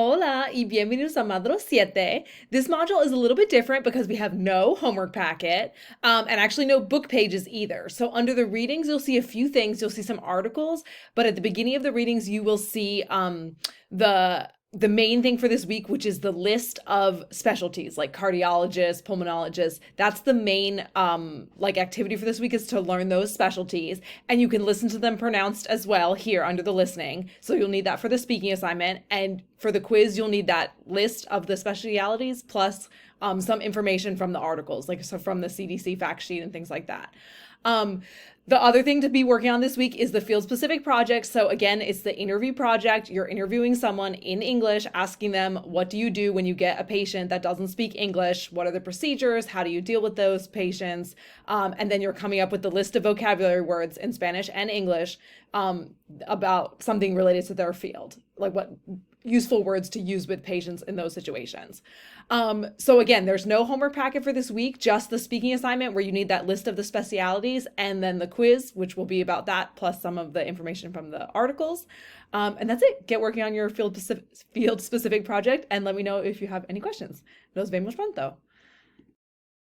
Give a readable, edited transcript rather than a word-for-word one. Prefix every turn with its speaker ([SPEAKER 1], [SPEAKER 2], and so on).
[SPEAKER 1] Hola y bienvenidos a Módulo 7. This module is a little bit different because we have no homework packet and actually no book pages either. So under the readings, you'll see a few things. You'll see some articles, but at the beginning of the readings, you will see the main thing for this week, which is the list of specialties like cardiologists, pulmonologists. That's the main like activity for this week, is to learn those specialties, and you can listen to them pronounced as well here under the listening. So you'll need that for the speaking assignment, and for the quiz, you'll need that list of the specialities plus some information from the articles, like so from the CDC fact sheet and things like that. The other thing to be working on this week is the field specific project. So again, it's the interview project. You're interviewing someone in English, asking them, what do you do when you get a patient that doesn't speak English? What are the procedures? How do you deal with those patients? And then you're coming up with the list of vocabulary words in Spanish and English about something related to their field, like what useful words to use with patients in those situations. So again, there's no homework packet for this week, just the speaking assignment where you need that list of the specialities, and then the quiz, which will be about that, plus some of the information from the articles. And that's it. Get working on your field specific project and let me know if you have any questions. Nos vemos pronto.